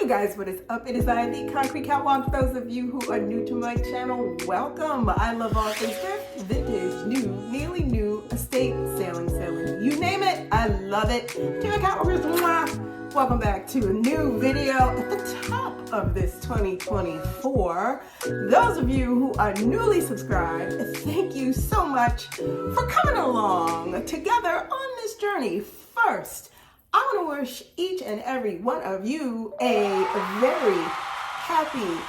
guys, what is up? It is I, the Concrete Catwalk. Those of you who are new to my channel, welcome. I love all things thrift, vintage, new, nearly new, estate, sailing, you name it, I love it. To my catwalkers, welcome back to a new video at the top of this 2024. Those of you who are newly subscribed, thank you so much for coming along together on this journey. First, I want to wish each and every one of you a very happy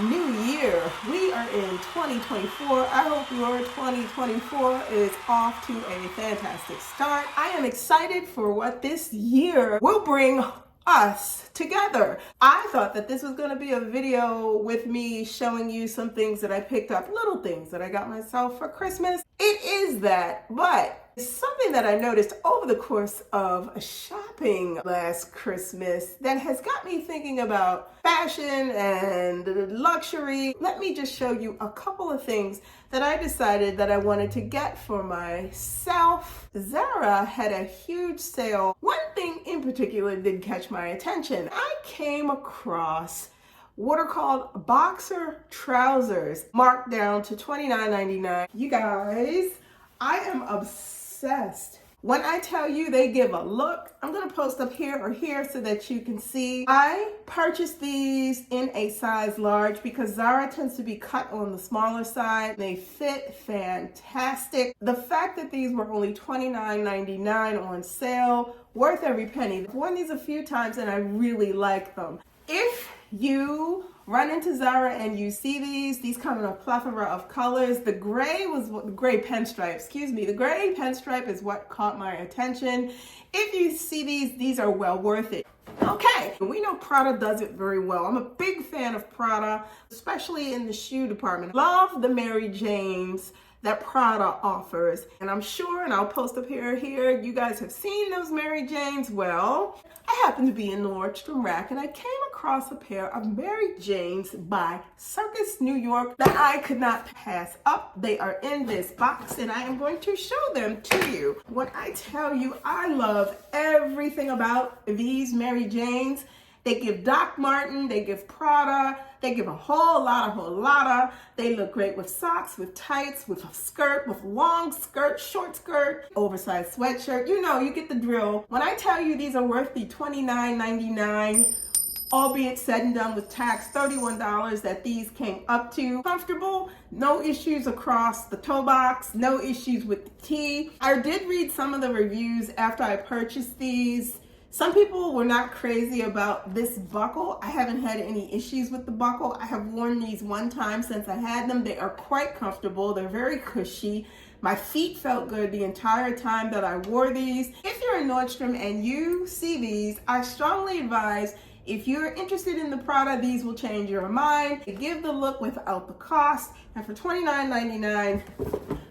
new year. We are in 2024. I hope your 2024 is off to a fantastic start. I am excited for what this year will bring us together. I thought that this was going to be a video with me showing you some things that I picked up, little things that I got myself for Christmas. It is that, but something that I noticed over the course of shopping last Christmas that has got me thinking about fashion and luxury. Let me just show you a couple of things that I decided that I wanted to get for myself. Zara had a huge sale. One thing in particular did catch my attention. I came across what are called boxer trousers, marked down to $29.99. You guys, I am obsessed. When I tell you they give a look, I'm gonna post up here or here so that you can see. I purchased these in a size large because Zara tends to be cut on the smaller side. They fit fantastic. The fact that these were only $29.99 on sale, worth every penny. I've worn these a few times and I really like them. If you run into Zara and you see these come in a plethora of colors. The gray the gray pinstripe is what caught my attention. If you see these are well worth it. Okay, we know Prada does it very well. I'm a big fan of Prada, especially in the shoe department. Love the Mary Janes that Prada offers. And I'm sure, and I'll post up here, you guys have seen those Mary Janes. Well, I happened to be in Nordstrom Rack and I came across a pair of Mary Janes by Circus, New York that I could not pass up. They are in this box and I am going to show them to you. When I tell you I love everything about these Mary Janes, they give Doc Marten, they give Prada, they give a whole lot. They look great with socks, with tights, with a skirt, with long skirt, short skirt, oversized sweatshirt. You know, you get the drill. When I tell you these are worth the $29.99, albeit said and done with tax, $31 that these came up to. Comfortable, no issues across the toe box, no issues with the tee. I did read some of the reviews after I purchased these. Some people were not crazy about this buckle. I haven't had any issues with the buckle. I have worn these one time since I had them. They are quite comfortable. They're very cushy. My feet felt good the entire time that I wore these. If you're in Nordstrom and you see these, I strongly advise, if you're interested in the Prada, these will change your mind. They give the look without the cost. And for $29.99,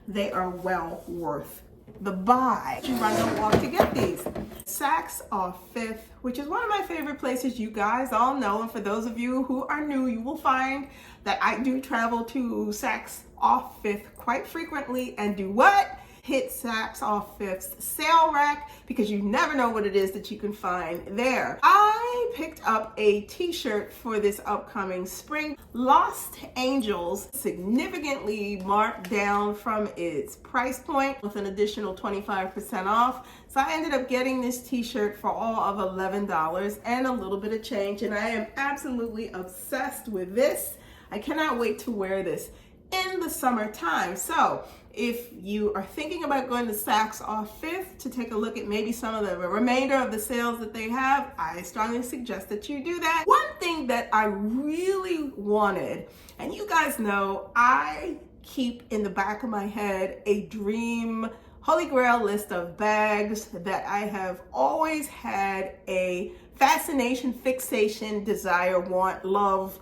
they are well worth the buy. You run don't walk to get these. Saks off Fifth, which is one of my favorite places. You guys all know, and for those of you who are new, you will find that I do travel to Saks off Fifth quite frequently and do what? Hit Saks off Fifth's sale rack because you never know what it is that you can find there. I picked up a t-shirt for this upcoming spring. Lost Angels, significantly marked down from its price point with an additional 25% off. So I ended up getting this t-shirt for all of $11 and a little bit of change, and I am absolutely obsessed with this. I cannot wait to wear this in the summertime. So if you are thinking about going to Saks off Fifth to take a look at maybe some of the remainder of the sales that they have, I strongly suggest that you do that. One thing that I really wanted, and you guys know I keep in the back of my head a dream holy grail list of bags that I have always had a fascination, fixation, desire, want, love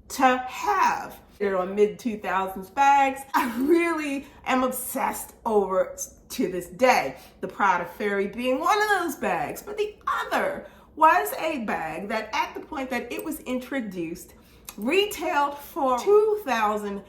to have. They're on mid-2000s bags. I really am obsessed over to this day. The Prada Fairy being one of those bags, but the other was a bag that at the point that it was introduced retailed for $2,000.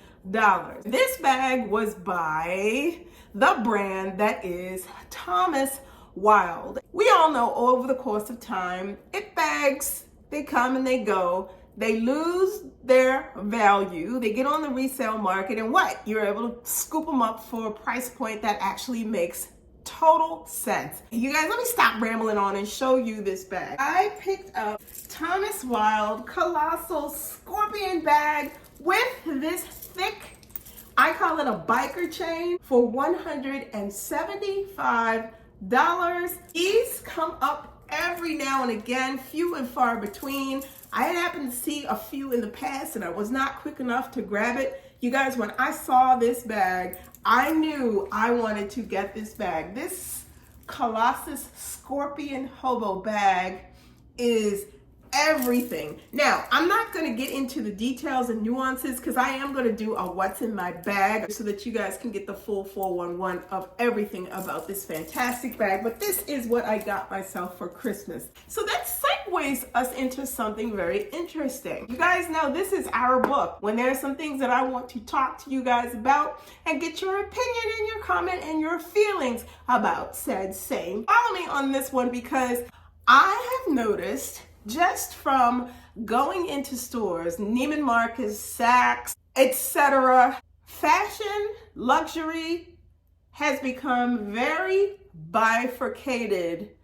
This bag was by the brand that is thomaswylde. We all know over the course of time, it bags they come and they go. They lose their value. They get on the resale market, and what? You're able to scoop them up for a price point that actually makes total sense. You guys, let me stop rambling on and show you this bag. I picked up thomaswylde Colossal Scorpion bag with this thick, I call it a biker chain, for $175. These come up every now and again, few and far between. I had happened to see a few in the past and I was not quick enough to grab it. You guys, when I saw this bag, I knew I wanted to get this bag. This Colossus Scorpion Hobo bag is everything. Now, I'm not going to get into the details and nuances because I am going to do a what's in my bag so that you guys can get the full 411 of everything about this fantastic bag. But this is what I got myself for Christmas. So that segues us into something very interesting. You guys know this is our book. When there are some things that I want to talk to you guys about and get your opinion and your comment and your feelings about said same. Follow me on this one because I have noticed just from going into stores, Neiman Marcus, Saks, etc., fashion, luxury has become very bifurcated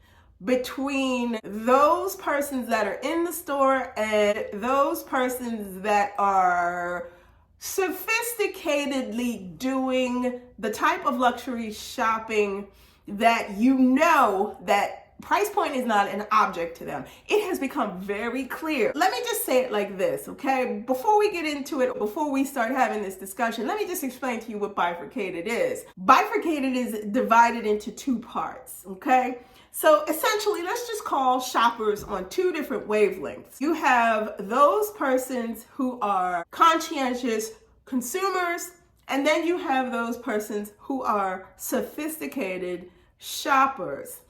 between those persons that are in the store and those persons that are sophisticatedly doing the type of luxury shopping that you know that price point is not an object to them. It has become very clear. Let me just say it like this, okay? Before we get into it, before we start having this discussion, let me just explain to you what bifurcated is. Bifurcated is divided into two parts, okay? So essentially, let's just call shoppers on two different wavelengths. You have those persons who are conscientious consumers, and then you have those persons who are sophisticated shoppers.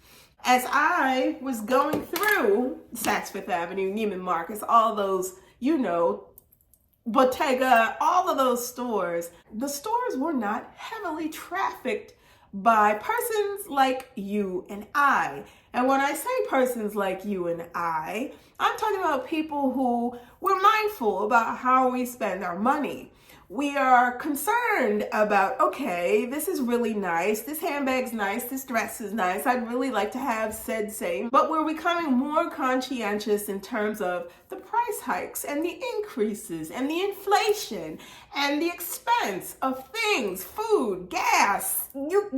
As I was going through Saks Fifth Avenue, Neiman Marcus, all those, you know, Bottega, all of those stores, the stores were not heavily trafficked by persons like you and I. And when I say persons like you and I'm talking about people who were mindful about how we spend our money. We are concerned about, okay, this is really nice, this handbag's nice, this dress is nice, I'd really like to have said same, but we're becoming more conscientious in terms of the price hikes and the increases and the inflation and the expense of things, food, gas. You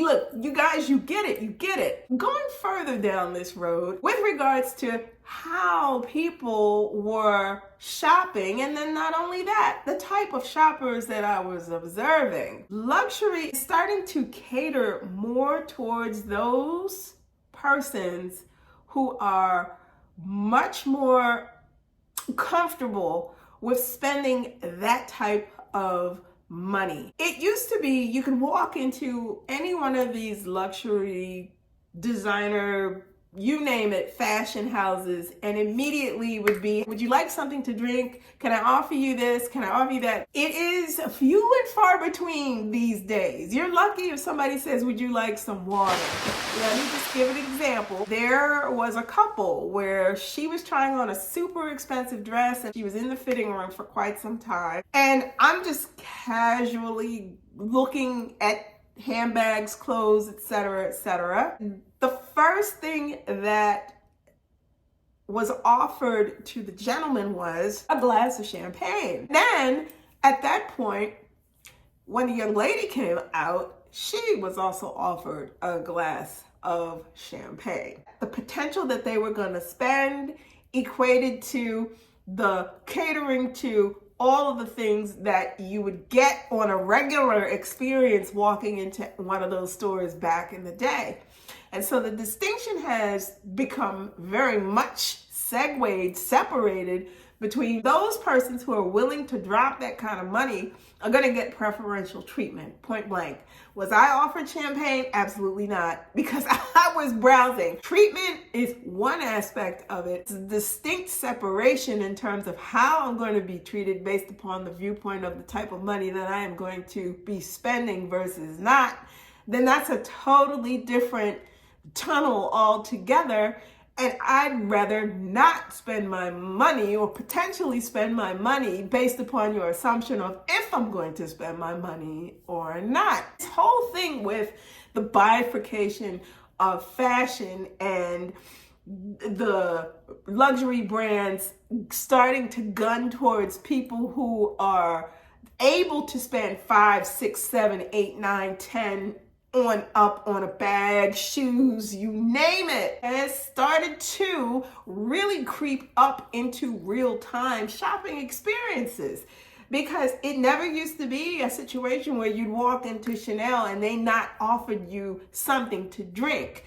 guys, you get it. Going further down this road with regards to how people were shopping, and then not only that, the type of shoppers that I was observing. Luxury is starting to cater more towards those persons who are much more comfortable with spending that type of money. It used to be you could walk into any one of these luxury designer, you name it, fashion houses, and immediately would be, would you like something to drink? Can I offer you this? Can I offer you that? It is few and far between these days. You're lucky if somebody says, would you like some water? Let me just give an example. There was a couple where she was trying on a super expensive dress and she was in the fitting room for quite some time. And I'm just casually looking at handbags, clothes, etc., etc. The first thing that was offered to the gentleman was a glass of champagne. Then, at that point, when the young lady came out, she was also offered a glass of champagne. The potential that they were going to spend equated to the catering to all of the things that you would get on a regular experience walking into one of those stores back in the day. And so the distinction has become very much separated between those persons who are willing to drop that kind of money are going to get preferential treatment, point blank. Was I offered champagne? Absolutely not, because I was browsing. Treatment is one aspect of it. It's a distinct separation in terms of how I'm going to be treated based upon the viewpoint of the type of money that I am going to be spending versus not. Then that's a totally different tunnel altogether. And I'd rather not spend my money or potentially spend my money based upon your assumption of if I'm going to spend my money or not. This whole thing with the bifurcation of fashion and the luxury brands starting to gun towards people who are able to spend 5, 6, 7, 8, 9, 10 on up on a bag, shoes, you name it, has started to really creep up into real-time shopping experiences. Because it never used to be a situation where you'd walk into Chanel and they not offered you something to drink,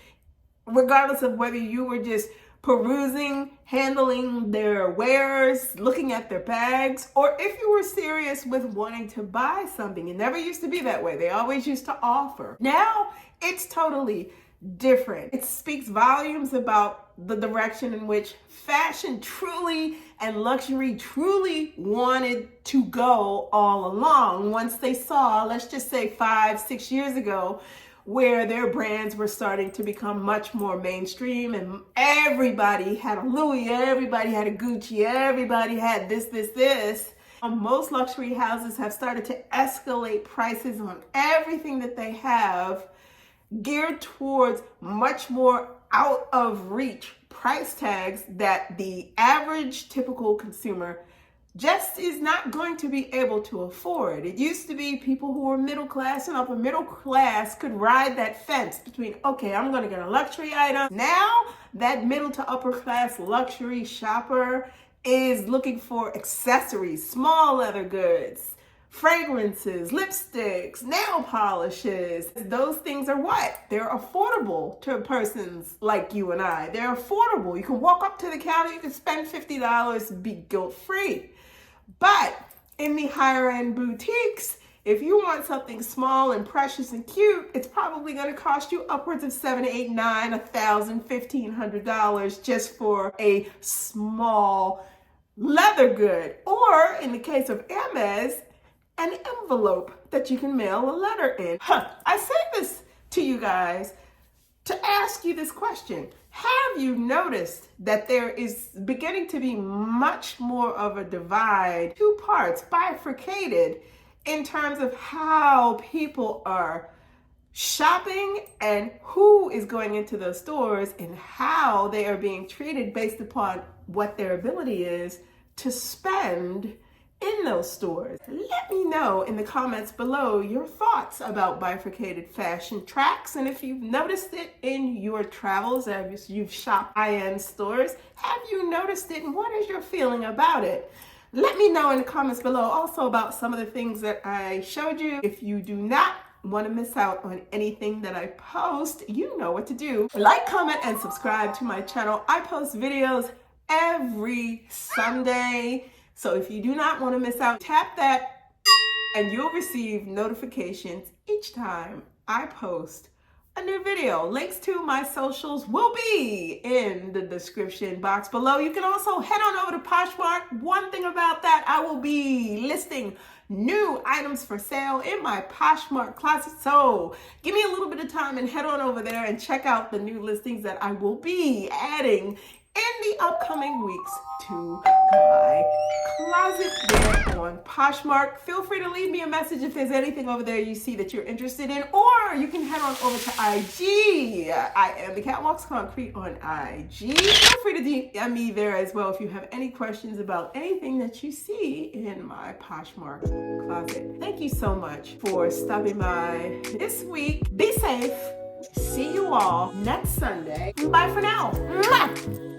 regardless of whether you were just perusing, handling their wares, looking at their bags, or if you were serious with wanting to buy something. It never used to be that way. They always used to offer. Now it's totally different. It speaks volumes about the direction in which fashion truly and luxury truly wanted to go all along. Once they saw, let's just say 5, 6 years ago, where their brands were starting to become much more mainstream and everybody had a Louis, everybody had a Gucci, everybody had this. Most luxury houses have started to escalate prices on everything that they have, geared towards much more out of reach price tags that the average typical consumer just is not going to be able to afford. It used to be people who were middle class and upper middle class could ride that fence between, okay, I'm going to get a luxury item. Now that middle to upper class luxury shopper is looking for accessories, small leather goods, fragrances, lipsticks, nail polishes. Those things are what? They're affordable to persons like you and I. They're affordable. You can walk up to the counter, you can spend $50, be guilt-free. But in the higher end boutiques, if you want something small and precious and cute, it's probably going to cost you upwards of $7, $8, $9, $1,000, $1,500 just for a small leather good. Or in the case of Hermes, an envelope that you can mail a letter in. I say this to you guys to ask you this question. Have you noticed that there is beginning to be much more of a divide, two parts, bifurcated, in terms of how people are shopping and who is going into those stores and how they are being treated based upon what their ability is to spend in those stores? Let me know in the comments below your thoughts about bifurcated fashion tracks, and if you've noticed it in your travels as you've shopped high-end stores. Have you noticed it, and what is your feeling about it? Let me know in the comments below also about some of the things that I showed you. If you do not want to miss out on anything that I post, you know what to do. Like, comment, and subscribe to my channel. I post videos every Sunday. So if you do not want to miss out, tap that and you'll receive notifications each time I post a new video. Links to my socials will be in the description box below. You can also head on over to Poshmark. One thing about that, I will be listing new items for sale in my Poshmark closet. So give me a little bit of time and head on over there and check out the new listings that I will be adding in the upcoming weeks to my closet there on Poshmark. Feel free to leave me a message if there's anything over there you see that you're interested in, or you can head on over to IG. I am the Catwalk's Concrete on IG. Feel free to DM me there as well if you have any questions about anything that you see in my Poshmark closet. Thank you so much for stopping by this week. Be safe. See you all next Sunday. Bye for now. Mwah!